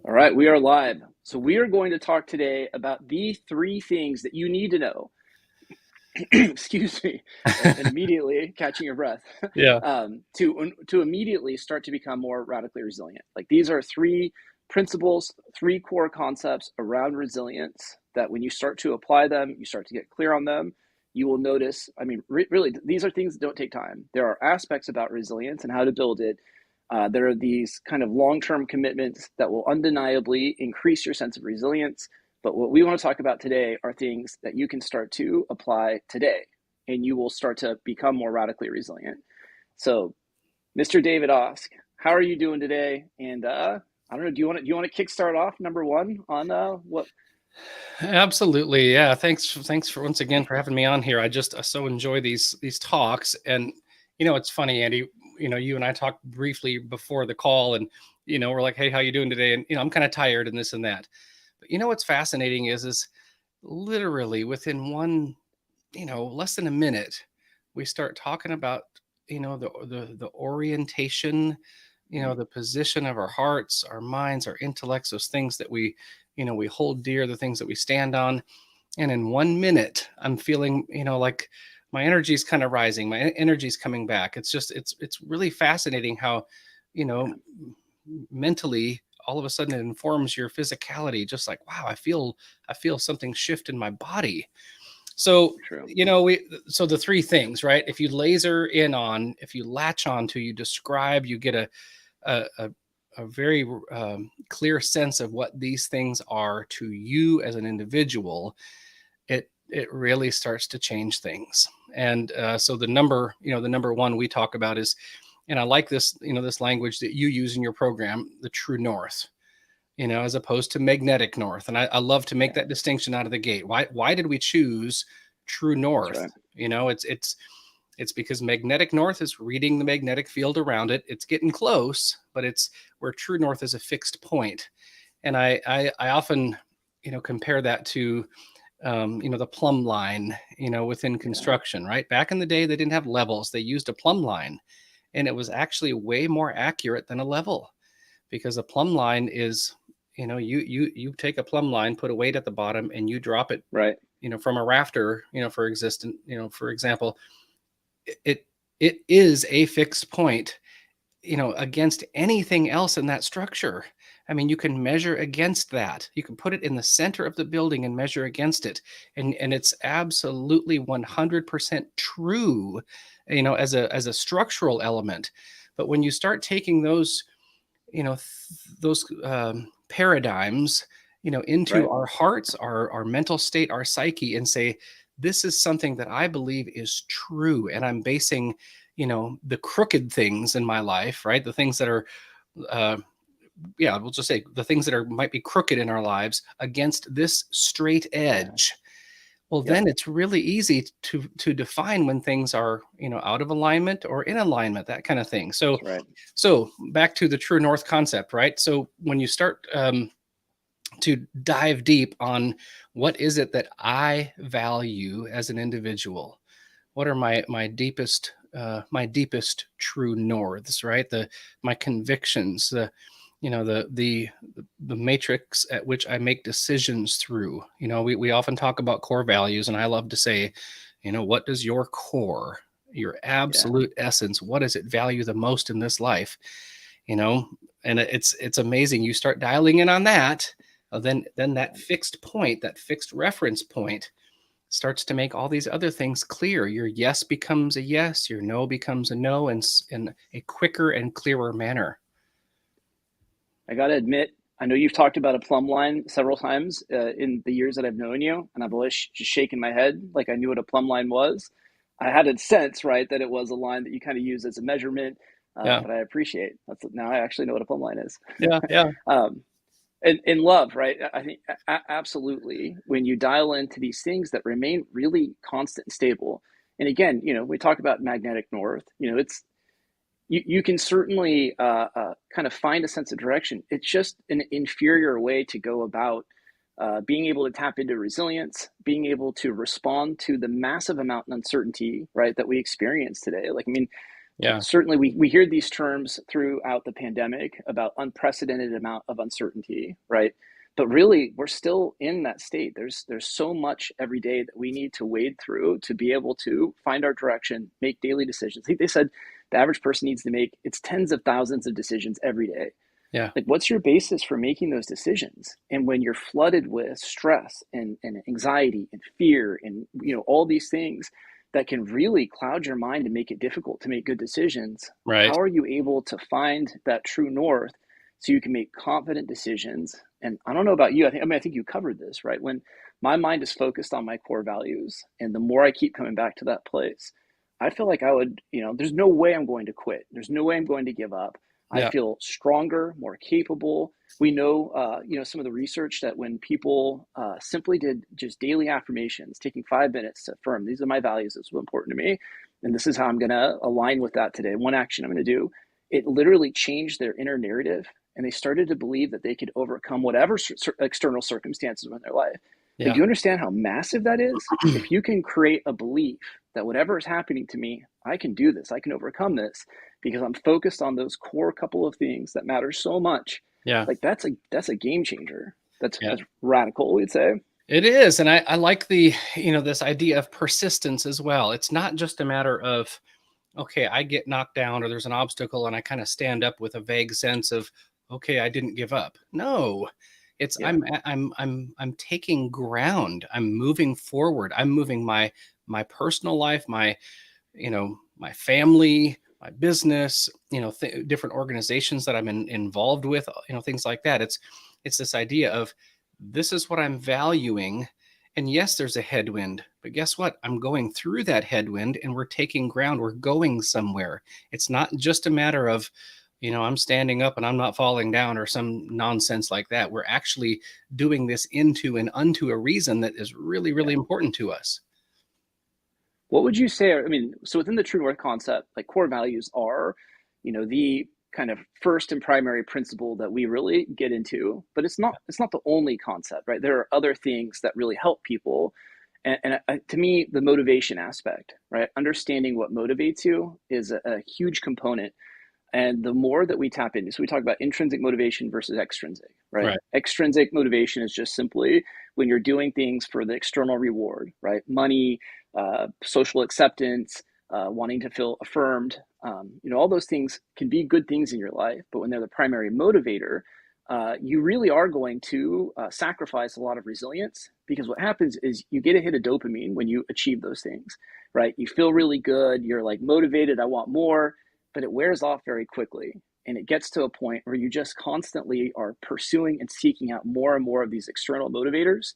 All right, we are live. So we are going to talk today about the three things that you need to know. Excuse me, and immediately catching your breath Yeah. to immediately start to become more radically resilient. Like these are three principles, three core concepts around resilience that when you start to apply them, you start to get clear on them. You will notice. I mean, really, these are things that don't take time. There are aspects about resilience and how to build it. There are these kind of long-term commitments that will undeniably increase your sense of resilience. But what we want to talk about today are things that you can start to apply today, and you will start to become more radically resilient. So, Mr. David Osk, how are you doing today? And I don't know, do you want to kickstart off number one on what? Absolutely. Yeah. Thanks for once again for having me on here. I so enjoy these talks. And it's funny, Andy, you and I talked briefly before the call, and we're like, "Hey, how you doing today?" And I'm kind of tired and this and that. But what's fascinating is literally within one, less than a minute, we start talking about, the orientation, the position of our hearts, our minds, our intellects, those things that we hold dear, the things that we stand on. And in 1 minute, I'm feeling, like my energy is kind of rising, my energy is coming back. It's really fascinating how, you know, Yeah, mentally, all of a sudden it informs your physicality. Just like, wow, I feel something shift in my body. So, true. so the three things, right? If you laser in on, if you latch on to, you describe, you get a, a, a very clear sense of what these things are to you as an individual. It really starts to change things. And so the number one we talk about is, and I like this, this language that you use in your program, the true north, as opposed to magnetic north. And I love to make Yeah, that distinction out of the gate. Why did we choose true that's north? right. It's because magnetic north is reading the magnetic field around it. It's getting close, but it's where true north is a fixed point. And I often, compare that to, the plumb line, within Yeah, construction, right? Back in the day, they didn't have levels. They used a plumb line, and it was actually way more accurate than a level, because a plumb line is, you take a plumb line, put a weight at the bottom, and you drop it, right. from a rafter, for example, it it is a fixed point, against anything else in that structure. I mean, you can measure against that. You can put it in the center of the building and measure against it. And it's absolutely 100% true, as a structural element. But when you start taking those, those paradigms, into Right. our hearts, our mental state, our psyche, and say, this is something that I believe is true. And I'm basing, the crooked things in my life, right? The things that are, uh, yeah, we'll just say the things that are might be crooked in our lives against this straight Yeah. edge. Well, Yep. then it's really easy to define when things are, out of alignment or in alignment, that kind of thing. So That's right. so back to the true north concept, right? So when you start to dive deep on what is it that I value as an individual, what are my deepest true norths, right? My convictions, the matrix at which I make decisions through. We often talk about core values, and I love to say, what does your core, your Yeah. absolute essence, what does it value the most in this life? you know and it's amazing. You start dialing in on that, then that fixed point, that fixed reference point, starts to make all these other things clear. Your yes becomes a yes, your no becomes a no, and in a quicker and clearer manner. I got to admit, I know you've talked about a plumb line several times in the years that I've known you, and I've always just shaken my head like I knew what a plumb line was. I had a sense, right, that it was a line that you kind of use as a measurement, Yeah, but I appreciate that's now I actually know what a plumb line is. yeah, yeah, um, and in love, right? I think absolutely when you dial into these things that remain really constant and stable. And again, we talk about magnetic north. It's you can certainly kind of find a sense of direction. It's just an inferior way to go about being able to tap into resilience, being able to respond to the massive amount of uncertainty, right, that we experience today. Like, I mean, Yeah. Certainly we hear these terms throughout the pandemic about unprecedented amount of uncertainty, right? But really we're still in that state. There's so much every day that we need to wade through to be able to find our direction, make daily decisions. I think they said the average person needs to make it's tens of thousands of decisions every day. Yeah. Like, what's your basis for making those decisions? And when you're flooded with stress and anxiety and fear and all these things that can really cloud your mind and make it difficult to make good decisions, Right. how are you able to find that true north so you can make confident decisions? And I don't know about you, I think you covered this, right? When my mind is focused on my core values, and the more I keep coming back to that place, I feel like I would, there's no way I'm going to quit. There's no way I'm going to give up. I Yeah. feel stronger, more capable. We know, some of the research that when people simply did just daily affirmations, taking 5 minutes to affirm, these are my values, this is what's important to me, and this is how I'm going to align with that today. One action I'm going to do, it literally changed their inner narrative, and they started to believe that they could overcome whatever external circumstances in their life. Like, Yeah. do you understand how massive that is? If you can create a belief that whatever is happening to me, I can do this, I can overcome this, because I'm focused on those core couple of things that matter so much. Yeah. Like, that's a game changer. That's Yeah. radical, we'd say. It is. And I like this idea of persistence as well. It's not just a matter of, okay, I get knocked down or there's an obstacle and I kind of stand up with a vague sense of, okay, I didn't give up. No, it's Yeah. I'm taking ground. I'm moving forward. I'm moving my personal life, my family, my business, different organizations that I'm involved with, things like that. It's this idea of this is what I'm valuing. And yes, there's a headwind, but guess what? I'm going through that headwind and we're taking ground. We're going somewhere. It's not just a matter of, I'm standing up and I'm not falling down or some nonsense like that. We're actually doing this into and unto a reason that is really, really Yeah. important to us. What would you say are, I mean, so within the true north concept, like, core values are, the kind of first and primary principle that we really get into, but it's not the only concept, right? There are other things that really help people. And to me, the motivation aspect, right? Understanding what motivates you is a huge component. And the more that we tap into, so we talk about intrinsic motivation versus extrinsic, right? Right. Extrinsic motivation is just simply when you're doing things for the external reward, right? Money, social acceptance, wanting to feel affirmed. All those things can be good things in your life, but when they're the primary motivator, you really are going to sacrifice a lot of resilience, because what happens is you get a hit of dopamine when you achieve those things, right? You feel really good. You're like motivated. I want more, but it wears off very quickly. And it gets to a point where you just constantly are pursuing and seeking out more and more of these external motivators.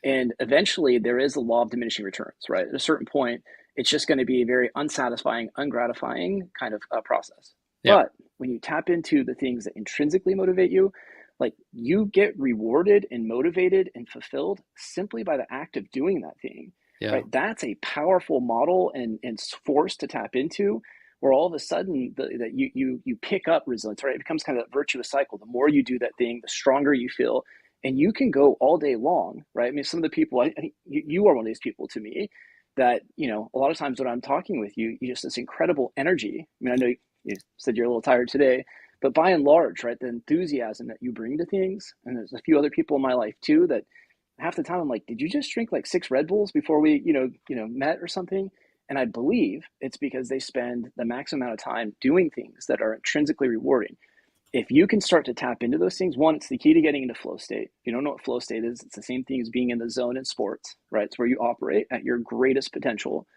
And eventually there is a law of diminishing returns, right? At a certain point, it's just going to be a very unsatisfying, ungratifying kind of process. Yeah. But when you tap into the things that intrinsically motivate you, like, you get rewarded and motivated and fulfilled simply by the act of doing that thing, Yeah. right? That's a powerful model and force to tap into, where all of a sudden that you pick up resilience, right? It becomes kind of that virtuous cycle. The more you do that thing, the stronger you feel, and you can go all day long, right? I mean, some of the people, I think you are one of these people to me that, a lot of times when I'm talking with you, you just this incredible energy. I mean, I know you said you're a little tired today, but by and large, right, the enthusiasm that you bring to things, and there's a few other people in my life too that half the time I'm like, did you just drink like 6 Red Bulls before we, met or something? And I believe it's because they spend the maximum amount of time doing things that are intrinsically rewarding. If you can start to tap into those things, one, it's the key to getting into flow state. If you don't know what flow state is, it's the same thing as being in the zone in sports, right? It's where you operate at your greatest potential.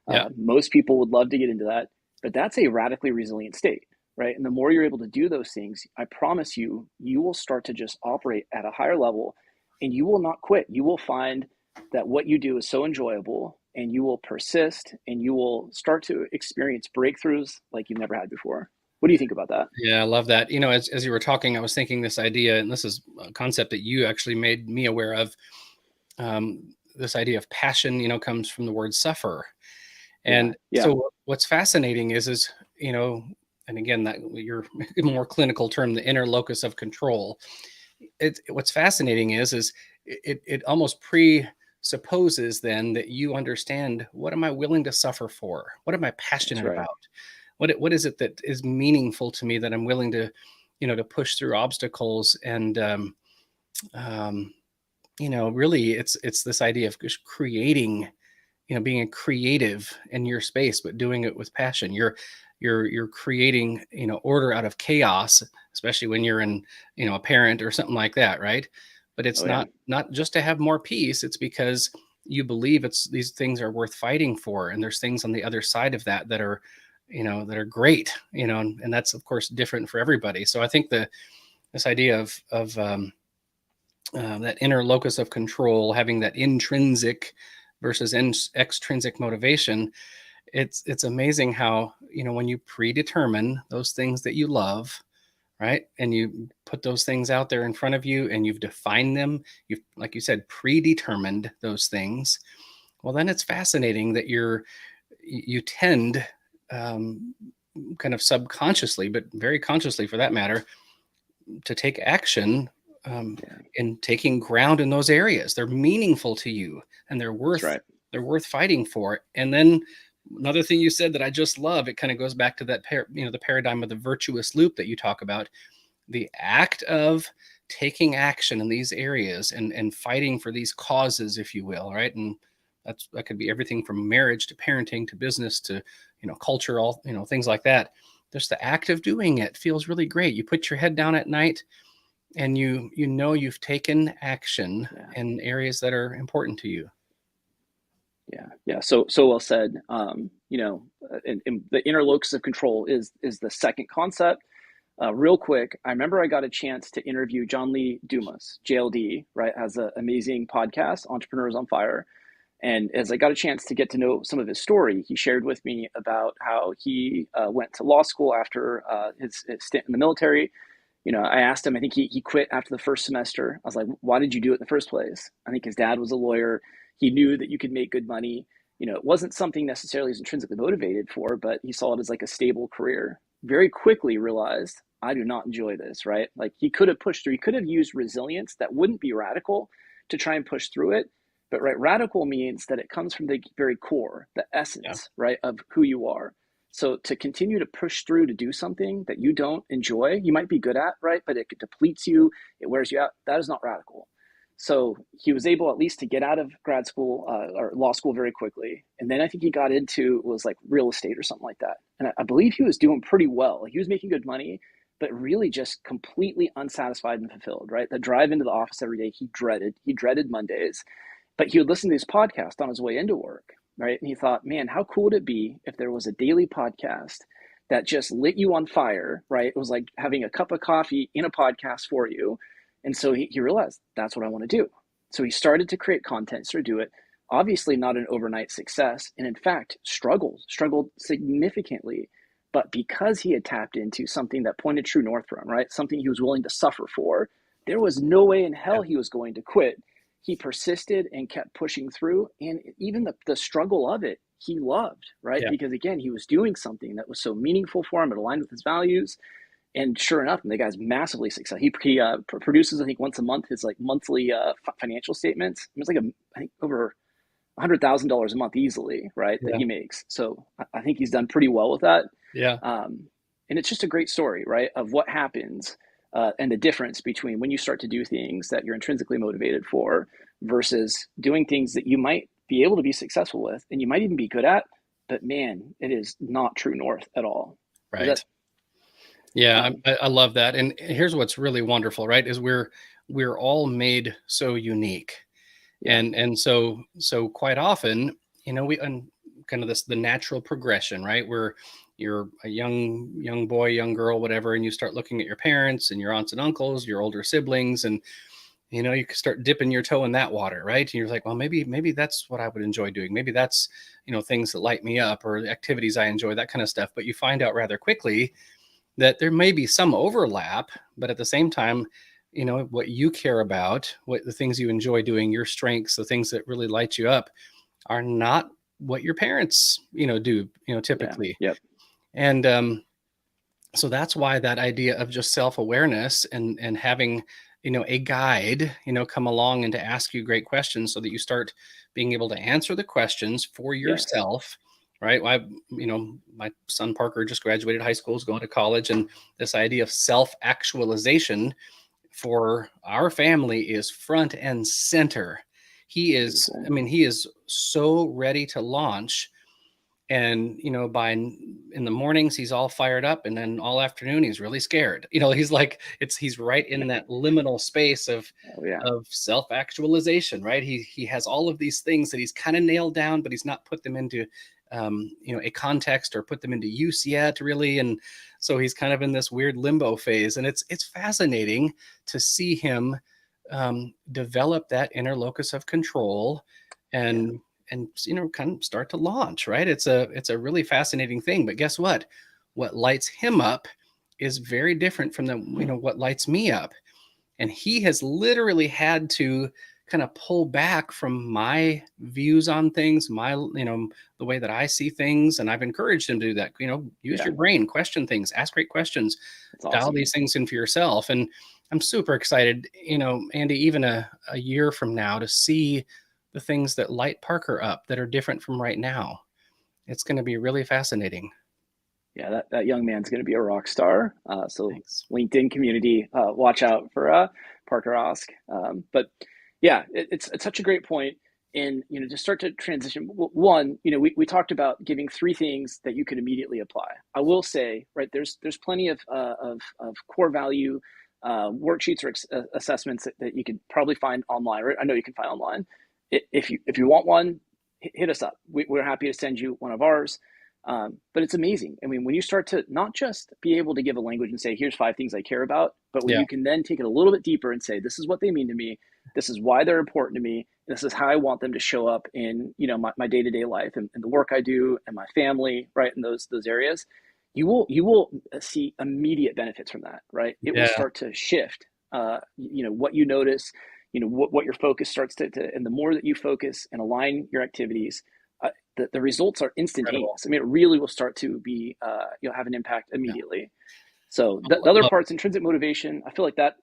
Yeah. Most people would love to get into that, but that's a radically resilient state, right? And the more you're able to do those things, I promise you, you will start to just operate at a higher level, and you will not quit. You will find that what you do is so enjoyable, and you will persist, and you will start to experience breakthroughs like you've never had before. What do you think about that? Yeah, I love that. As you were talking, I was thinking this idea, and this is a concept that you actually made me aware of. This idea of passion, comes from the word suffer. Yeah. And Yeah. so what's fascinating is, and again, that your more clinical term, the inner locus of control. What's fascinating is it almost presupposes then that you understand, what am I willing to suffer for? What am I That's passionate right. about? what is it that is meaningful to me that I'm willing to, to push through obstacles. And um, really it's this idea of just creating, being a creative in your space, but doing it with passion. You're creating, order out of chaos, especially when you're in, a parent or something like that, right? But it's Oh yeah, not just to have more peace. It's because you believe these things are worth fighting for, and there's things on the other side of that that are, that are great, and that's of course different for everybody. So I think this idea of that inner locus of control, having that intrinsic versus extrinsic motivation, it's amazing how, when you predetermine those things that you love, right, and you put those things out there in front of you and you've defined them, you've, like you said, predetermined those things, well, then it's fascinating that you tend, um, kind of subconsciously, but very consciously for that matter, to take action, yeah, in taking ground in those areas. They're meaningful to you, and that's right. they're worth fighting for. And then another thing you said that I just love, it kind of goes back to that the paradigm of the virtuous loop that you talk about. The act of taking action in these areas and fighting for these causes, if you will, right? And that could be everything from marriage to parenting to business to, culture, all, things like that. Just the act of doing it feels really great. You put your head down at night and you've taken action Yeah, in areas that are important to you. yeah, yeah. So well said. And the inner locus of control is the second concept. Real quick, I remember I got a chance to interview John Lee Dumas, JLD, right, has an amazing podcast, Entrepreneurs on Fire. And as I got a chance to get to know some of his story, he shared with me about how he went to law school after his stint in the military. I asked him, I think he quit after the first semester. I was like, why did you do it in the first place? I think his dad was a lawyer. He knew that you could make good money. It wasn't something necessarily he's intrinsically motivated for, but he saw it as like a stable career. Very quickly realized, I do not enjoy this, right? Like he could have pushed through, he could have used resilience that wouldn't be radical to try and push through it. But right, radical means that it comes from the very core, the Yeah. essence, right, of who you are. So to continue to push through to do something that you don't enjoy, you might be good at, right? But it depletes you, it wears you out. That is not radical. So he was able at least to get out of grad school or law school very quickly. And then I think he got into was like real estate or something like that. And I believe he was doing pretty well. He was making good money, but really just completely unsatisfied and fulfilled, right? The drive into the office every day, he dreaded. He dreaded Mondays. But he would listen to his podcast on his way into work, right? And he thought, man, how cool would it be if there was a daily podcast that just lit you on fire, right? It was like having a cup of coffee in a podcast for you. And so he realized that's what I want to do. So he started to create content, started to do it. Obviously, not an overnight success. And in fact, struggled significantly. But because he had tapped into something that pointed true north for him, right? Something he was willing to suffer for, there was no way in hell he was going to quit. He persisted and kept pushing through. And even the struggle of it, he loved, right? Yeah. Because again, he was doing something that was so meaningful for him, it aligned with his values. And sure enough, the guy's massively successful. He produces, I think, once a month his like monthly financial statements. It's like I think over $100,000 a month easily, right? That Yeah. he makes. So I think he's done pretty well with that. Yeah. And it's just a great story, right, of what happens and the difference between when you start to do things that you're intrinsically motivated for versus doing things that you might be able to be successful with and you might even be good at, but man, it is not true north at all. Is that Right. Yeah, um, I love that. And here's what's really wonderful, right? Is we're all made so unique. yeah, And so quite often, we kind of the natural progression, right? Where you're a young boy, young girl, whatever, and you start looking at your parents and your aunts and uncles, your older siblings, and you can start dipping your toe in that water, right? And you're like, well, maybe that's what I would enjoy doing. Maybe that's, things that light me up or activities I enjoy, that kind of stuff. But you find out rather quickly that there may be some overlap, but at the same time, what you care about, what the things you enjoy doing, your strengths, the things that really light you up are not what your parents, do, yeah, typically. yep, And so that's why that idea of just self-awareness and having, a guide, come along and to ask you great questions so that you start being able to answer the questions for yes, yourself right? My son Parker just graduated high school, is going to college, and this idea of self-actualization for our family is front and center. He is, Beautiful. I mean, he is so ready to launch. And, by in the mornings, he's all fired up. And then all afternoon, he's really scared. He's like, he's right in that liminal space of, Oh yeah. self-actualization, right? He has all of these things that he's kind of nailed down, but he's not put them into, a context or put them into use yet, really. And so he's kind of in this weird limbo phase. And it's fascinating to see him develop that inner locus of control and kind of start to launch, right? It's a really fascinating thing. But guess what lights him up is very different from what lights me up. And he has literally had to kind of pull back from my views on things, the way that I see things. And I've encouraged him to do that. Use your brain, question things, ask great questions, dial these things in for yourself. And I'm super excited, Andy, even a year from now, to see the things that light Parker up that are different from right now. It's going to be really fascinating. Yeah, that young man's going to be a rock star. So Thanks. LinkedIn community, watch out for Parker Osk. But yeah, it's such a great point. And to start to transition, one, we talked about giving 3 things that you could immediately apply. I will say, right, there's plenty of core value worksheets or assessments that you could probably find online. Right? I know you can find online. If you want one, hit us up. We're happy to send you one of ours. But it's amazing. I mean, when you start to not just be able to give a language and say, here's 5 things I care about, but when you can then take it a little bit deeper and say, this is what they mean to me. This is why they're important to me. This is how I want them to show up in, my day-to-day life and the work I do and my family, right? In those areas, you will see immediate benefits from that, right? It will start to shift, what you notice, what your focus starts to, and the more that you focus and align your activities, the results are instantaneous. Incredible. I mean, it really will start to be, have an impact immediately. Yeah. So the other parts, intrinsic motivation, I feel like that,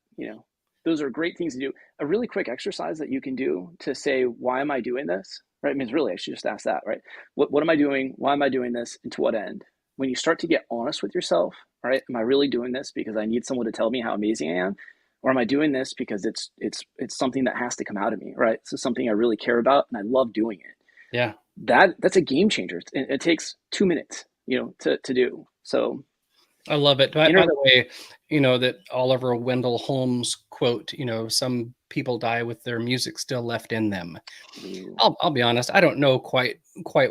those are great things to do. A really quick exercise that you can do to say, why am I doing this? Right? I mean, really, I should just ask that, right? What am I doing? Why am I doing this? And to what end? When you start to get honest with yourself, right? Am I really doing this because I need someone to tell me how amazing I am? Or am I doing this because it's something that has to come out of me, right? So something I really care about and I love doing it. Yeah. That's a game changer. It takes 2 minutes, to do. So I love it. By the way, that Oliver Wendell Holmes quote, some people die with their music still left in them. I'll be honest, I don't know quite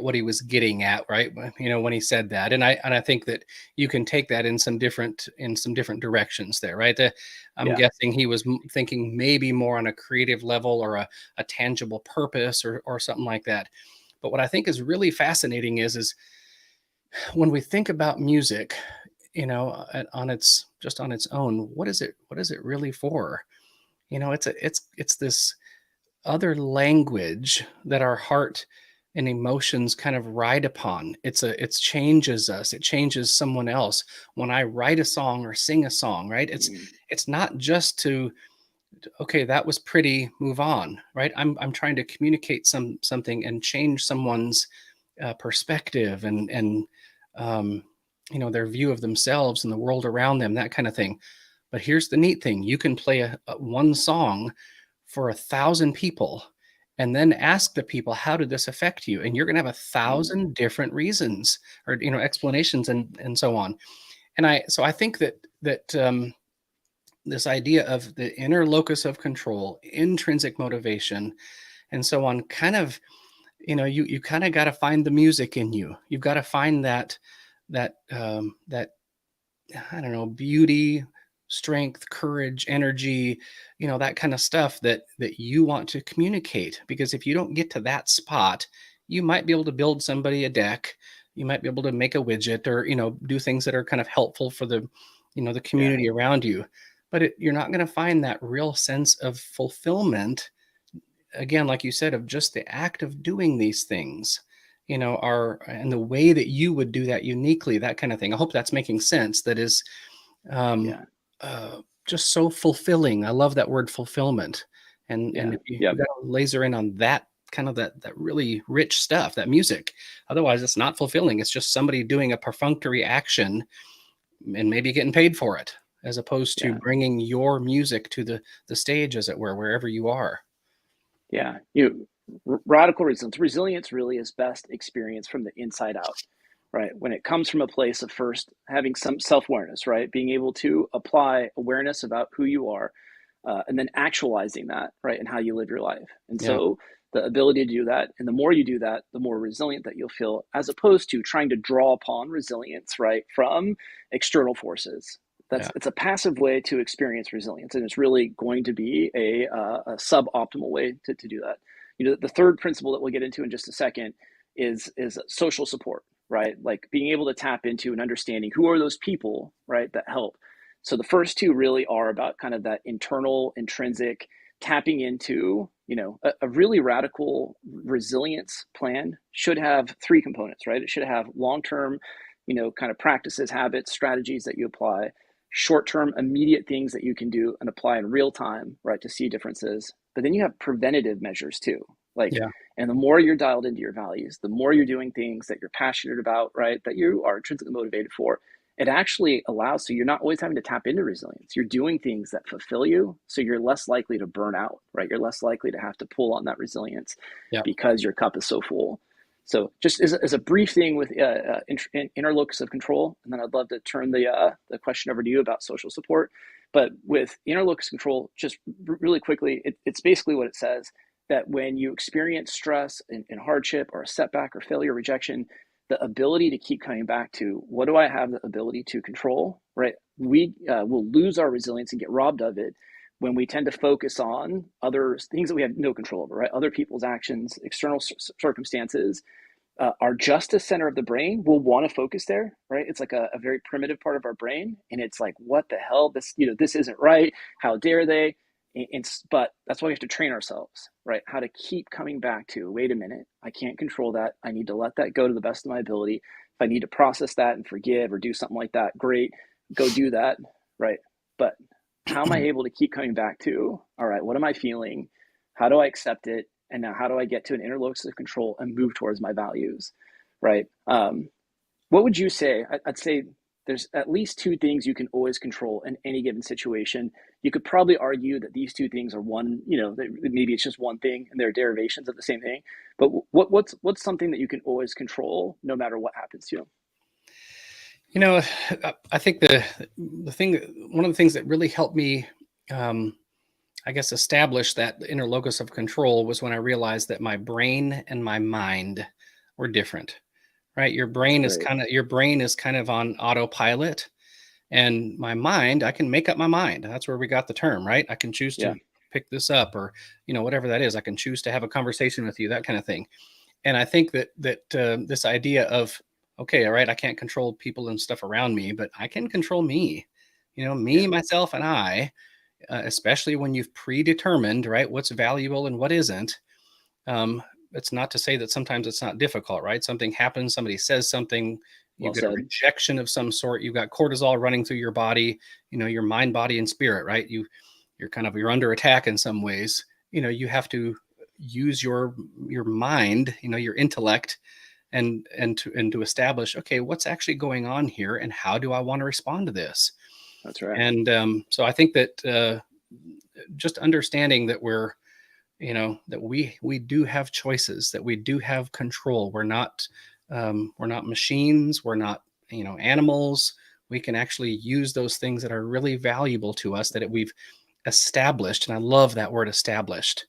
what he was getting at, right? When he said that. And I think that you can take that in some different directions there, right? I'm guessing he was thinking maybe more on a creative level or a tangible purpose or something like that. But what I think is really fascinating is when we think about music, on its own, what is it really for? It's this other language that our heart and emotions kind of ride upon. It changes us. It changes someone else. When I write a song or sing a song, right? It's not just to, okay, that was pretty, move on, right? I'm trying to communicate something and change someone's perspective and their view of themselves and the world around them, that kind of thing. But here's the neat thing: you can play one song for 1,000 people, and then ask the people, "How did this affect you?" And you're going to have 1,000 different reasons or explanations and so on. And I think that this idea of the inner locus of control, intrinsic motivation, and so on, kind of, you kind of got to find the music in you. You've got to find that I don't know, beauty, strength, courage, energy, that kind of stuff that you want to communicate. Because if you don't get to that spot, you might be able to build somebody a deck. You might be able to make a widget or, do things that are kind of helpful for the, the community around you. But you're not going to find that real sense of fulfillment, again, like you said, of just the act of doing these things, and the way that you would do that uniquely, that kind of thing. I hope that's making sense. That is just so fulfilling. I love that word fulfillment. And if you got to laser in on that kind of that really rich stuff, that music. Otherwise, it's not fulfilling. It's just somebody doing a perfunctory action and maybe getting paid for it, as opposed to Yeah. bringing your music to the stage, as it were, wherever you are. Yeah. Radical resilience. Resilience really is best experienced from the inside out, right? When it comes from a place of first having some self awareness, right? Being able to apply awareness about who you are, and then actualizing that, right? And how you live your life. And Yeah. so the ability to do that, and the more you do that, the more resilient that you'll feel, as opposed to trying to draw upon resilience, right, from external forces. Yeah. It's a passive way to experience resilience, and it's really going to be a suboptimal way to do that. The third principle that we'll get into in just a second is social support, right? Like being able to tap into and understanding who are those people, right, that help. So the first two really are about kind of that internal, intrinsic tapping into, a really radical resilience plan should have three components, right? It should have long-term, kind of practices, habits, strategies that you apply, short-term, immediate things that you can do and apply in real time, right, to see differences. But then you have preventative measures too. Like, Yeah. and the more you're dialed into your values, the more you're doing things that you're passionate about, right, that you are intrinsically motivated for, it actually allows, so you're not always having to tap into resilience. You're doing things that fulfill you, so you're less likely to burn out, right? You're less likely to have to pull on that resilience Yeah. because your cup is so full. So just as a brief thing with inner locus of control, and then I'd love to turn the question over to you about social support. But with inner locus of control, just really quickly, it's basically what it says, that when you experience stress and hardship or a setback or failure, rejection, the ability to keep coming back to, what do I have the ability to control, right? We will lose our resilience and get robbed of it when we tend to focus on other things that we have no control over, right? Other people's actions, external circumstances. Our justice center of the brain will want to focus there, right? It's like a very primitive part of our brain, and it's like, what the hell? This isn't right. How dare they? But that's why we have to train ourselves, right? How to keep coming back to, wait a minute, I can't control that. I need to let that go to the best of my ability. If I need to process that and forgive or do something like that, great, go do that, right? But how am I able to keep coming back to, all right, what am I feeling? How do I accept it? And now how do I get to an inner locus of control and move towards my values, right? What would you say? I'd say there's at least two things you can always control in any given situation. You could probably argue that these two things are one, maybe it's just one thing and they're derivations of the same thing. But what's something that you can always control no matter what happens to you? I think one of the things that really helped me, I guess, establish that inner locus of control was when I realized that my brain and my mind were different. Right? That's great. Your brain is kind of on autopilot, and my mind, I can make up my mind. That's where we got the term, right? I can choose Yeah. to pick this up, or whatever that is. I can choose to have a conversation with you, that kind of thing. And I think that this idea of, okay, all right, I can't control people and stuff around me, but I can control me. Me, Yeah. myself, and I. Especially when you've predetermined, right, what's valuable and what isn't. It's not to say that sometimes it's not difficult, right? Something happens, somebody says something, you Well get a said. rejection of some sort, you've got cortisol running through your body, your mind, body, and spirit, right? You're under attack in some ways. You have to use your mind, your intellect, and to establish, okay, what's actually going on here, and how do I want to respond to this? That's right. And so I think that just understanding that that we do have choices, that we do have control. We're not machines. We're not animals. We can actually use those things that are really valuable to us, that we've established. And I love that word, established,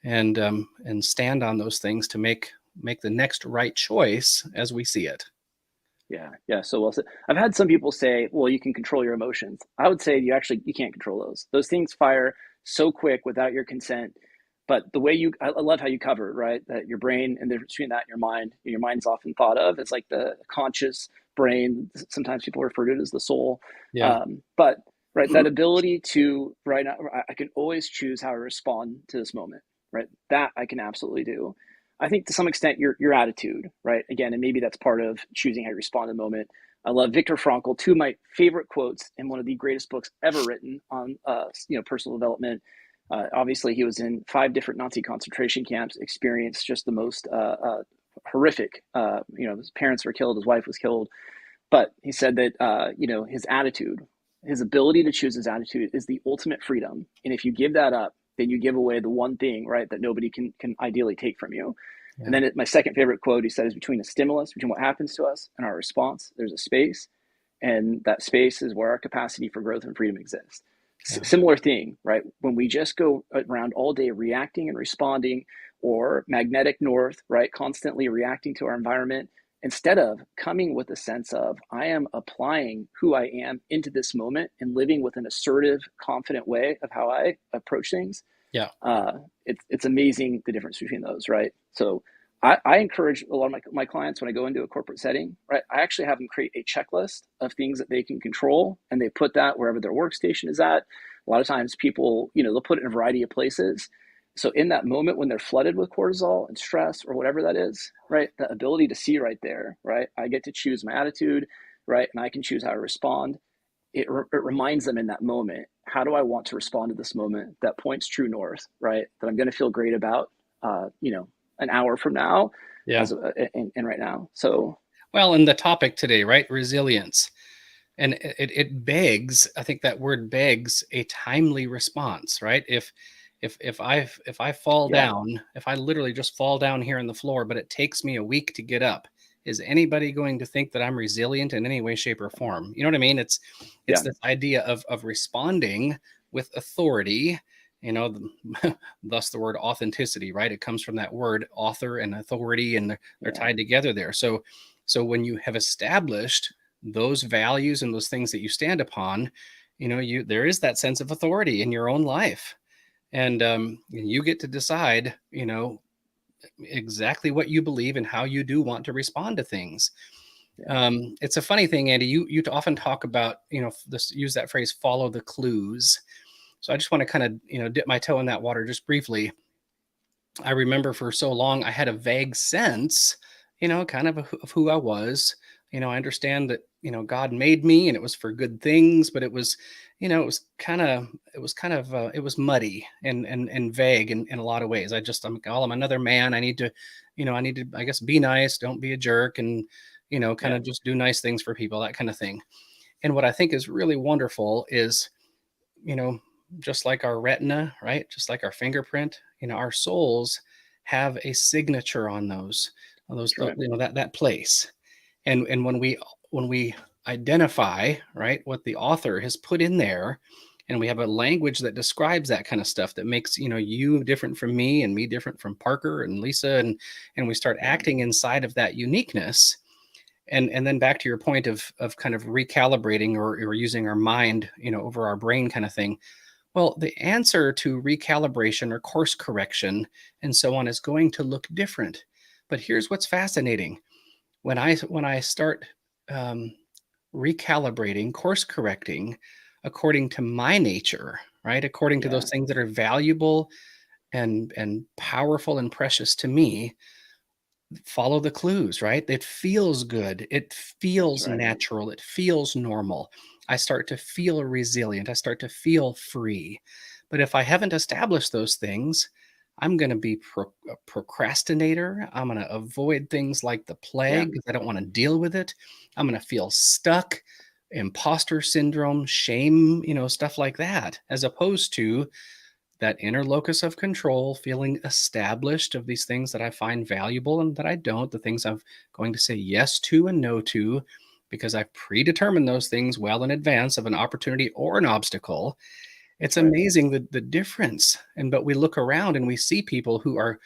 and stand on those things to make the next right choice as we see it. Yeah, yeah. So well said. I've had some people say, "Well, you can control your emotions." I would say you can't control those. Those things fire so quick without your consent. But the way I love how you cover it, right? That your brain, and the difference between that and your mind's often thought of as like the conscious brain. Sometimes people refer to it as the soul. Yeah. But right, that ability to, right now, I can always choose how I respond to this moment. Right, that I can absolutely do. I think to some extent your attitude, right? Again, and maybe that's part of choosing how you respond in the moment. I love Viktor Frankl. Two of my favorite quotes in one of the greatest books ever written on personal development. Obviously, he was in 5 different Nazi concentration camps, experienced just the most horrific. His parents were killed, his wife was killed, but he said that his attitude, his ability to choose his attitude, is the ultimate freedom. And if you give that up, then you give away the one thing, right, that nobody can ideally take from you. And Yeah. then my second favorite quote he said is, between the stimulus, between what happens to us and our response, there's a space, and that space is where our capacity for growth and freedom exists. Yeah. Similar thing, right? When we just go around all day reacting and responding, or magnetic north, right? Constantly reacting to our environment, instead of coming with a sense of, I am applying who I am into this moment and living with an assertive, confident way of how I approach things. Yeah. It's amazing the difference between those, right? So I encourage a lot of my clients, when I go into a corporate setting, right, I actually have them create a checklist of things that they can control, and they put that wherever their workstation is at. A lot of times people, they'll put it in a variety of places. So in that moment when they're flooded with cortisol and stress or whatever that is, right, the ability to see right there, right, I get to choose my attitude, right, and I can choose how to respond. It reminds them in that moment, how do I want to respond to this moment that points true north, right, that I'm going to feel great about, an hour from now, Yeah. and right now. So Well, and the topic today, right? Resilience. And it begs, I think that word begs a timely response, right? If I fall yeah, down, if I literally just fall down here on the floor, but it takes me a week to get up, is anybody going to think that I'm resilient in any way, shape, or form? You know what I mean? It's yeah, this idea of responding with authority, thus the word authenticity, right? It comes from that word author and authority, and they're yeah, tied together there. So when you have established those values and those things that you stand upon, there is that sense of authority in your own life, and you get to decide, exactly what you believe and how you do want to respond to things. yeah, It's a funny thing, Andy. You often talk about, this, use that phrase, follow the clues. So I just want to kind of, dip my toe in that water just briefly. I remember for so long I had a vague sense, kind of who I was. I understand that, God made me and it was for good things, but it was, it was muddy and vague in a lot of ways. I'm another man. I need to, I guess, be nice, don't be a jerk, and, kind yeah, of just do nice things for people, that kind of thing. And what I think is really wonderful is, you know, just like our retina, right? Just like our fingerprint, our souls have a signature on those, that's right. that place. And when we identify, right, what the author has put in there, and we have a language that describes that kind of stuff, that makes, you different from me and me different from Parker and Lisa, and we start Yeah, acting inside of that uniqueness. And then back to your point of kind of recalibrating, or using our mind, over our brain, kind of thing. Well, the answer to recalibration or course correction and so on is going to look different. But here's what's fascinating: when I start um, recalibrating, course correcting according to my nature, right, according to yeah, those things that are valuable and powerful and precious to me, follow the clues, right? It feels good. It that's feels right. natural. It feels normal. I start to feel resilient. I start to feel free. But if I haven't established those things, I'm going to be a procrastinator. I'm going to avoid things like the Yeah, plague because I don't want to deal with it. I'm going to feel stuck, imposter syndrome, shame, stuff like that, as opposed to that inner locus of control, feeling established of these things that I find valuable and that I don't, the things I'm going to say yes to and no to, because I've predetermined those things well in advance of an opportunity or an obstacle. It's that's right. amazing the difference. But we look around and we see people who are,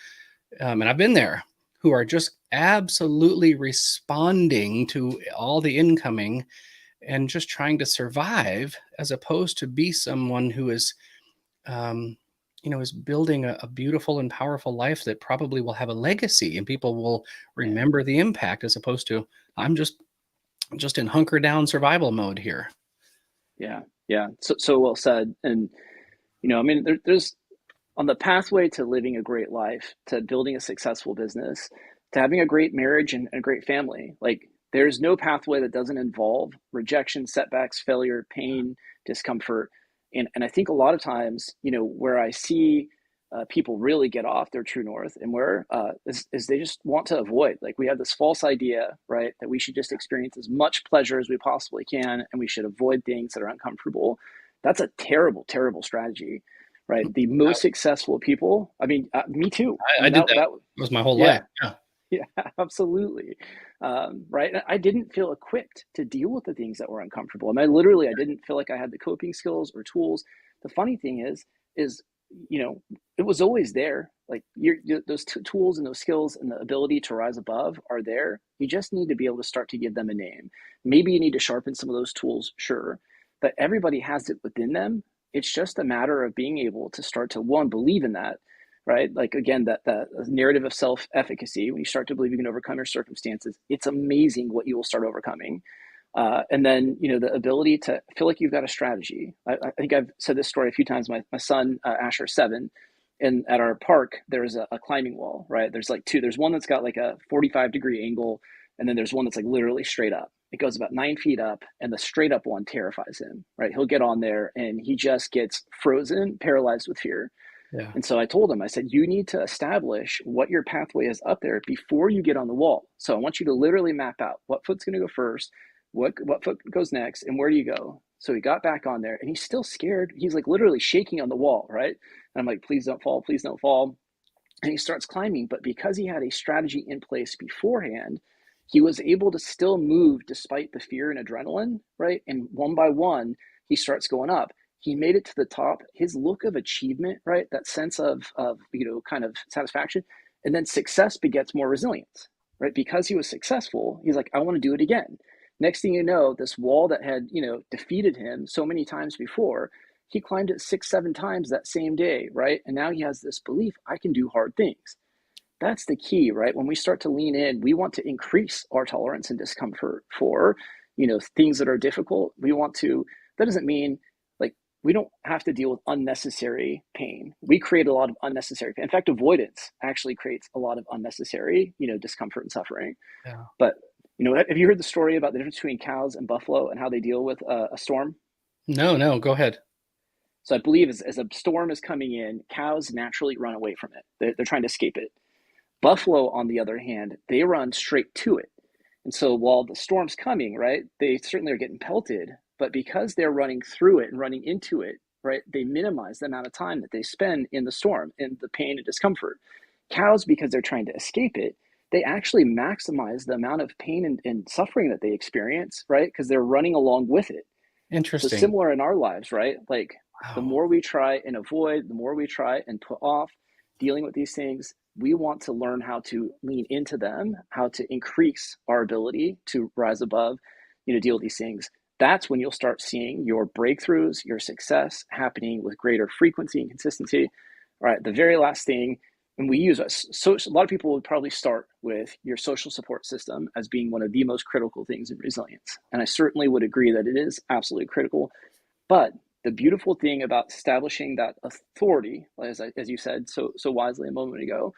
and I've been there, who are just absolutely responding to all the incoming and just trying to survive, as opposed to be someone who um, is building a beautiful and powerful life that probably will have a legacy and people will Yeah, remember the impact, as opposed to, I'm just in hunker down survival mode here. yeah, yeah. So well said. And I mean, there's, on the pathway to living a great life, to building a successful business, to having a great marriage and a great family. Like, there's no pathway that doesn't involve rejection, setbacks, failure, pain, discomfort. And I think a lot of times, where I see people really get off their true north, and where is they just want to avoid. Like, we have this false idea, right, that we should just experience as much pleasure as we possibly can, and we should avoid things that are uncomfortable. That's a terrible, terrible strategy, right? The most successful people, I mean, me too. I did that. That was my whole life. Yeah. Yeah, absolutely. Right. I didn't feel equipped to deal with the things that were uncomfortable. I mean, I didn't feel like I had the coping skills or tools. The funny thing is, it was always there. Like, those tools and those skills and the ability to rise above are there. You just need to be able to start to give them a name. Maybe you need to sharpen some of those tools, sure, but everybody has it within them. It's just a matter of being able to start to, one, believe in that, right? Like, again, that narrative of self-efficacy. When you start to believe you can overcome your circumstances, it's amazing what you will start overcoming. And then, the ability to feel like you've got a strategy. I think I've said this story a few times. My son, Asher, 7, and at our park, there's a climbing wall, right? There's like two. There's one that's got like a 45-degree angle, and then there's one that's like literally straight up. It goes about 9 feet up, and the straight up one terrifies him, right? He'll get on there and he just gets frozen, paralyzed with fear. Yeah. And so I told him, I said, you need to establish what your pathway is up there before you get on the wall. So I want you to literally map out what foot's going to go first, what foot goes next, and where do you go? So he got back on there, and he's still scared. He's like literally shaking on the wall, right? And I'm like, please don't fall, please don't fall. And he starts climbing, but because he had a strategy in place beforehand, he was able to still move despite the fear and adrenaline, right? And one by one, he starts going up. He made it to the top. His look of achievement, right? That sense of kind of satisfaction, and then success begets more resilience, right? Because he was successful, he's like, I want to do it again. Next thing you know, this wall that had, defeated him so many times before, he climbed it 6, 7 times that same day, right? And now he has this belief, I can do hard things. That's the key, right? When we start to lean in, we want to increase our tolerance and discomfort for, things that are difficult. That doesn't mean, like, we don't have to deal with unnecessary pain. We create a lot of unnecessary pain. In fact, avoidance actually creates a lot of unnecessary, discomfort and suffering. Yeah. But, have you heard the story about the difference between cows and buffalo and how they deal with a storm? No, go ahead. So I believe as a storm is coming in, cows naturally run away from it. They're trying to escape it. Buffalo, on the other hand, they run straight to it. And so while the storm's coming, right, they certainly are getting pelted, but because they're running through it and running into it, right, they minimize the amount of time that they spend in the storm and the pain and discomfort. Cows, because they're trying to escape it, they actually maximize the amount of pain and suffering that they experience, right, because they're running along with it. Interesting. So similar in our lives, right? Like, wow. The more we try and avoid, the more we try and put off dealing with these things, we want to learn how to lean into them, how to increase our ability to rise above, deal with these things. That's when you'll start seeing your breakthroughs, your success happening with greater frequency and consistency. All right, the very last thing, and we use a lot of people would probably start with your social support system as being one of the most critical things in resilience. And I certainly would agree that it is absolutely critical. But the beautiful thing about establishing that authority, as you said so wisely a moment ago,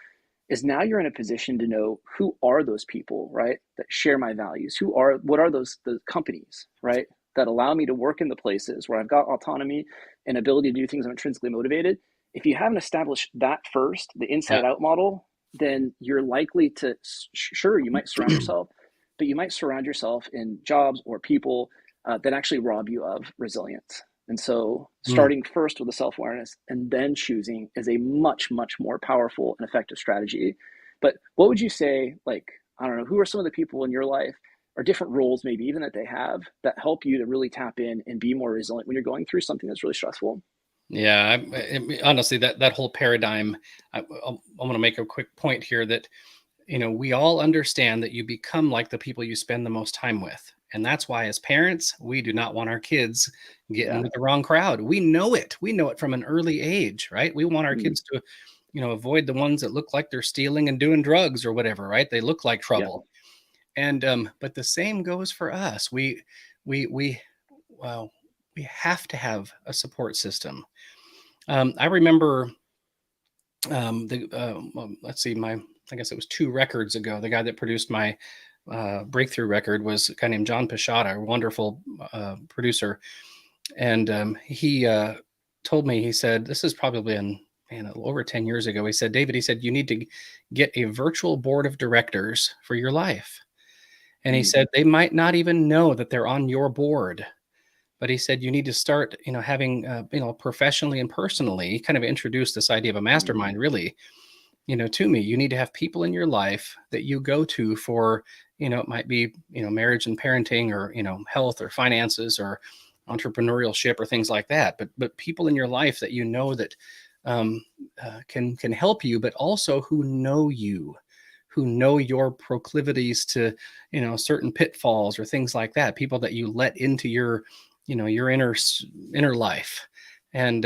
is now you're in a position to know who are those people, right, that share my values. What are the companies, right, that allow me to work in the places where I've got autonomy and ability to do things I'm intrinsically motivated. If you haven't established that first, the inside out model, then you're likely to, sure, you might surround yourself, but you might surround yourself in jobs or people that actually rob you of resilience. And so starting first with the self-awareness and then choosing is a much, much more powerful and effective strategy. But what would you say, like, I don't know, who are some of the people in your life or different roles maybe even that they have that help you to really tap in and be more resilient when you're going through something that's really stressful? Yeah, honestly, that whole paradigm, I want to make a quick point here that, we all understand that you become like the people you spend the most time with. And that's why as parents, we do not want our kids getting with the wrong crowd. We know it. We know it from an early age, right? We want our kids to, avoid the ones that look like they're stealing and doing drugs or whatever, right? They look like trouble. And, but the same goes for us. We have to have a support system. I remember let's see, I guess it was 2 records ago, the guy that produced my breakthrough record was a guy named John Pashada, a wonderful producer. And he told me, he said, this is probably in, man, over 10 years ago. He said, David, he said, you need to get a virtual board of directors for your life. And he Mm, said, they might not even know that they're on your board, but he said, you need to start, having, professionally and personally, he kind of introduced this idea of a mm, mastermind, really, to me. You need to have people in your life that you go to for, it might be, marriage and parenting, or, health or finances or entrepreneurship or things like that. But people in your life that that can help you, but also who know you, who know your proclivities to, certain pitfalls or things like that. People that you let into your, your inner life, and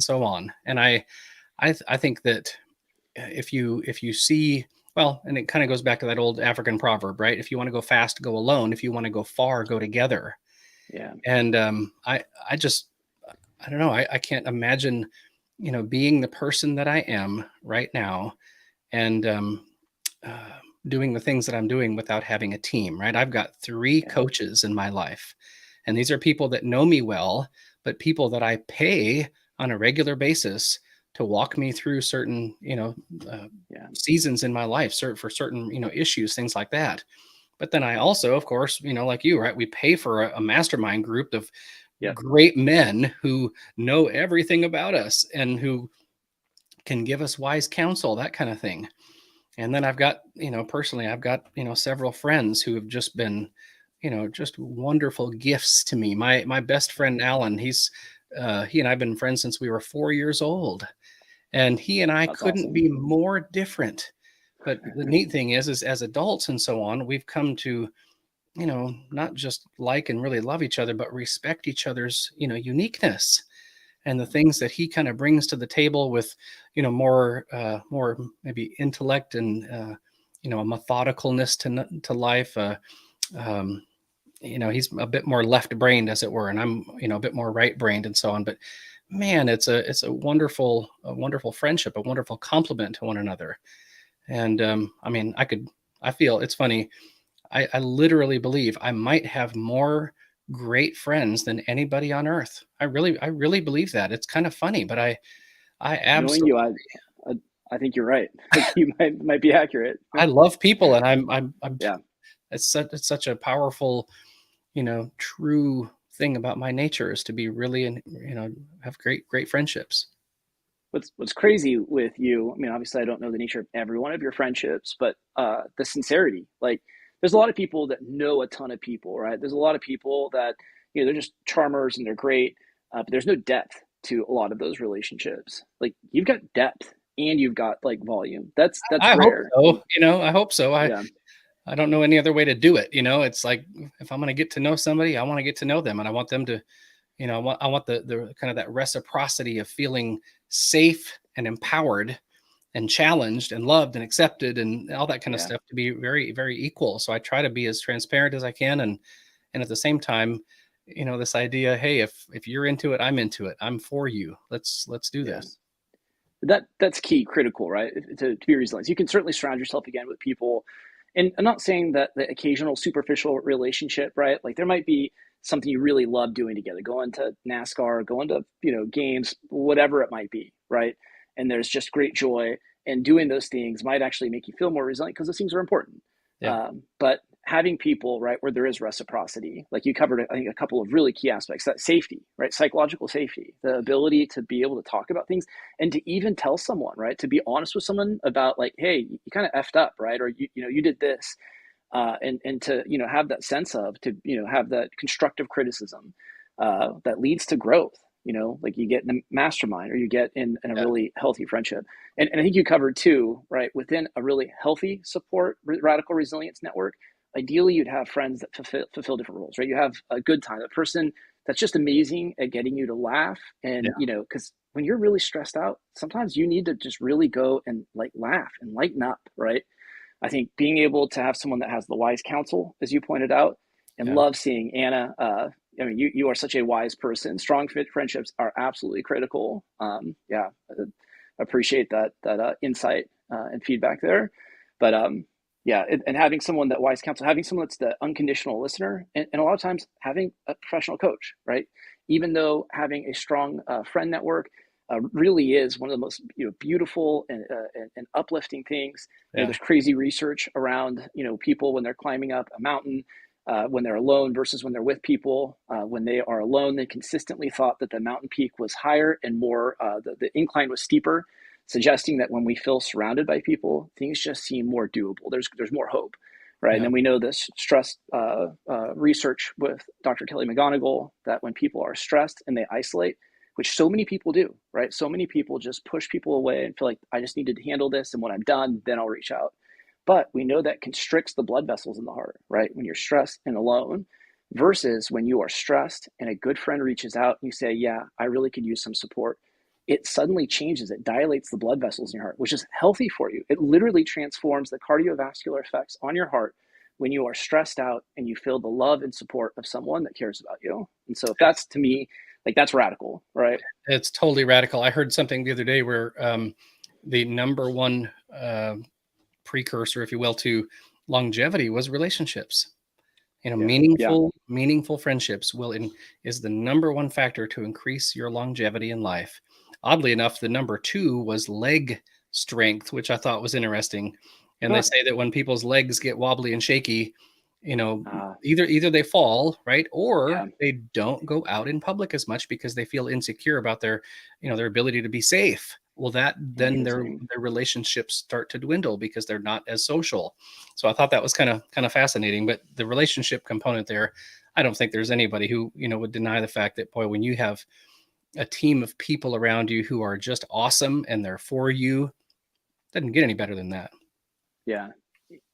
so on. And I think that if you see, well, and it kind of goes back to that old African proverb, right? If you want to go fast, go alone. If you want to go far, go together. yeah. And I just, I don't know. I can't imagine, being the person that I am right now, and uh, doing the things that I'm doing without having a team, right? I've got three Yeah. coaches in my life, and these are people that know me well, but people that I pay on a regular basis to walk me through certain, uh, Yeah. seasons in my life, for certain, issues, things like that. But then I also, of course, like you, right? We pay for a mastermind group of Yep. great men who know everything about us and who can give us wise counsel, that kind of thing. And then I've got, personally, I've got, several friends who have just been, just wonderful gifts to me. My best friend Alan, he and I've been friends since we were 4 years old, and he and I That's couldn't awesome. be more different. But the neat thing is as adults and so on, we've come to, not just like and really love each other, but respect each other's, uniqueness, and the things that he kind of brings to the table with, more maybe intellect and, a methodicalness to life. Um, he's a bit more left brained, as it were, and I'm, a bit more right brained and so on. But man, it's a wonderful friendship, a wonderful compliment to one another. And I mean, I feel it's funny. I literally believe I might have more great friends than anybody on earth. I really believe that. It's kind of funny, but I Knowing you, absolutely, I, I think you're right. Like you might be accurate. I love people, and I'm Yeah. it's such a powerful, true thing about my nature, is to be really, and, have great friendships. What's crazy with you, I mean, obviously I don't know the nature of every one of your friendships, but the sincerity. Like there's a lot of people that know a ton of people, right? There's a lot of people that, they're just charmers and they're great, but there's no depth to a lot of those relationships. Like you've got depth and you've got like volume. That's I hope rare. And so. I hope so. yeah, I don't know any other way to do it. It's like, if I'm going to get to know somebody, I want to get to know them, and I want them to, I want the kind of that reciprocity of feeling safe and empowered and challenged and loved and accepted and all that kind of yeah, stuff to be very, very equal. So I try to be as transparent as I can, and at the same time, this idea, hey, if you're into it, I'm into it. I'm for you. Let's do yeah. this. That's key, critical, right? To be resilient. You can certainly surround yourself again with people, and I'm not saying that the occasional superficial relationship, right? Like there might be something you really love doing together, going to NASCAR, going to games, whatever it might be, right? And there's just great joy, and doing those things might actually make you feel more resilient because those things are important. Yeah. But having people, right, where there is reciprocity, like you covered, I think, a couple of really key aspects: that safety, right, psychological safety, the ability to be able to talk about things and to even tell someone, right, to be honest with someone about like, hey, you kind of effed up, right, or you did this, and to have that sense of, to have that constructive criticism that leads to growth. Like you get in a mastermind or you get in a Yeah. really healthy friendship. And I think you covered too, right? Within a really healthy support radical resilience network, ideally you'd have friends that fulfill different roles, right? You have a good time, a person that's just amazing at getting you to laugh, and Yeah. because when you're really stressed out, sometimes you need to just really go and like laugh and lighten up, right? I think being able to have someone that has the wise counsel, as you pointed out, and Yeah. love seeing Anna. I mean, you are such a wise person. Strong fit friendships are absolutely critical. Yeah, appreciate that insight and feedback there. But yeah, and having someone that wise counsel, having someone that's the unconditional listener, and a lot of times having a professional coach, right? even though having a strong friend network really is one of the most beautiful and uplifting things. Yeah. There's crazy research around people when they're climbing up a mountain, when they're alone versus when they're with people. When they are alone, they consistently thought that the mountain peak was higher and more, the incline was steeper, suggesting that when we feel surrounded by people, things just seem more doable. There's more hope, right? Yeah. And then we know this stress research with Dr. Kelly McGonigal, that when people are stressed and they isolate, which so many people do, right? So many people just push people away and feel like, I just need to handle this, and when I'm done, then I'll reach out. But we know that constricts the blood vessels in the heart, right? When you're stressed and alone, versus when you are stressed and a good friend reaches out and you say, yeah, I really could use some support. It suddenly changes. It dilates the blood vessels in your heart, which is healthy for you. It literally transforms the cardiovascular effects on your heart when you are stressed out and you feel the love and support of someone that cares about you. And so that's, to me, like, that's radical, right? It's totally radical. I heard something the other day where the number one precursor, if you will, to longevity was relationships. Meaningful friendships is the number one factor to increase your longevity in life. Oddly enough, the number two was leg strength, which I thought was interesting. And they say that when people's legs get wobbly and shaky, either they fall, right, or they don't go out in public as much because they feel insecure about their ability to be safe. Well, then their relationships start to dwindle because they're not as social. So I thought that was kind of fascinating. But the relationship component there, I don't think there's anybody who would deny the fact that, boy, when you have a team of people around you who are just awesome and they're for you, it doesn't get any better than that. Yeah,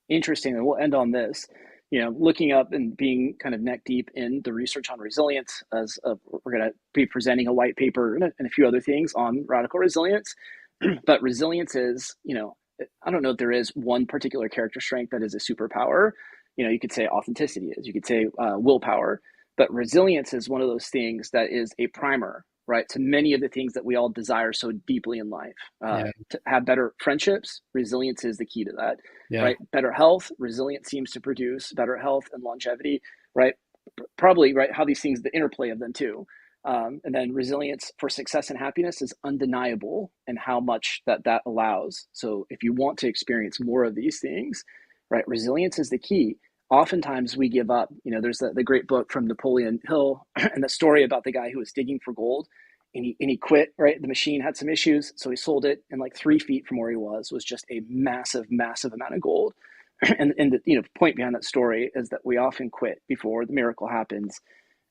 interesting. And we'll end on this. Looking up and being kind of neck deep in the research on resilience, as we're going to be presenting a white paper and a few other things on radical resilience. But resilience is, I don't know if there is one particular character strength that is a superpower. You could say authenticity is, you could say willpower, but resilience is one of those things that is a primer, right, to many of the things that we all desire so deeply in life. To have better friendships, resilience is the key to that. Right? Better health, resilience seems to produce better health and longevity, right? Probably, right, how these things, the interplay of them too. And then resilience for success and happiness is undeniable, and how much that allows. So if you want to experience more of these things, right, resilience is the key. Oftentimes we give up. There's the great book from Napoleon Hill and the story about the guy who was digging for gold, and he quit, right? The machine had some issues, so he sold it, and like 3 feet from where he was just a massive amount of gold. And the point behind that story is that we often quit before the miracle happens.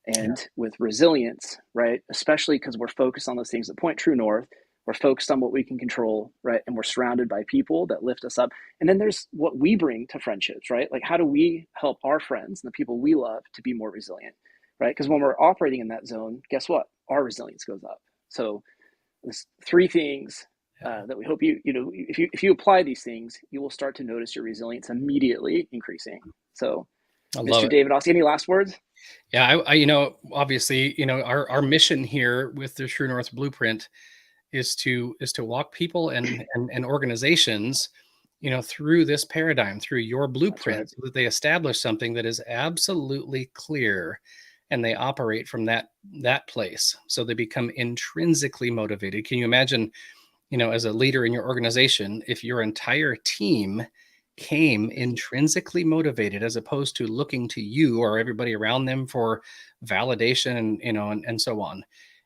And with resilience, right, especially because we're focused on those things that point true north, we're focused on what we can control, right? And we're surrounded by people that lift us up. And then there's what we bring to friendships, right? Like, how do we help our friends and the people we love to be more resilient, right? Because when we're operating in that zone, guess what? Our resilience goes up. So there's 3 things that we hope if you apply these things, you will start to notice your resilience immediately increasing. So, Mr. David Oski, any last words? Yeah, I obviously, our mission here with the True North Blueprint is to walk people and organizations, through this paradigm, through your blueprint, so that they establish something that is absolutely clear, and they operate from that place. So they become intrinsically motivated. Can you imagine, as a leader in your organization, if your entire team came intrinsically motivated, as opposed to looking to you or everybody around them for validation and so on?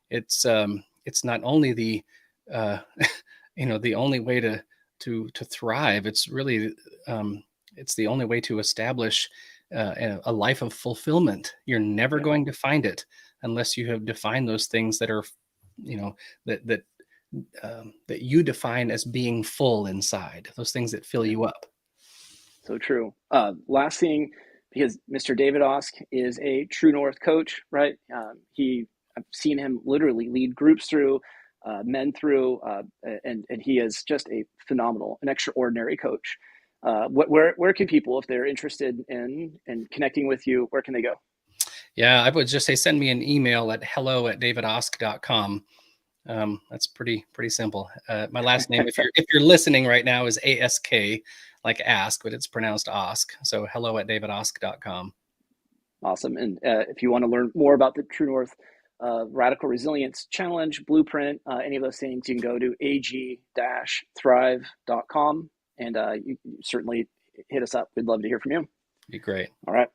It's not only the the only way to thrive. It's really it's the only way to establish a life of fulfillment. You're never going to find it unless you have defined those things that are that you define as being full inside, those things that fill you up. So true. Last thing, because Mr. David Osk is a True North coach, right? I've seen him literally lead groups through, men through, and he is just a phenomenal, an extraordinary coach. Where can people, if they're interested in connecting with you, where can they go? Yeah, I would just say send me an email at hello@davidosk.com. That's pretty simple. My last name, if you're listening right now, is ASK, like ask, but it's pronounced Osk. So hello@davidosk.com. Awesome. And if you want to learn more about the True North Radical Resilience Challenge, Blueprint, any of those things, you can go to ag-thrive.com and you certainly hit us up. We'd love to hear from you. Be great. All right.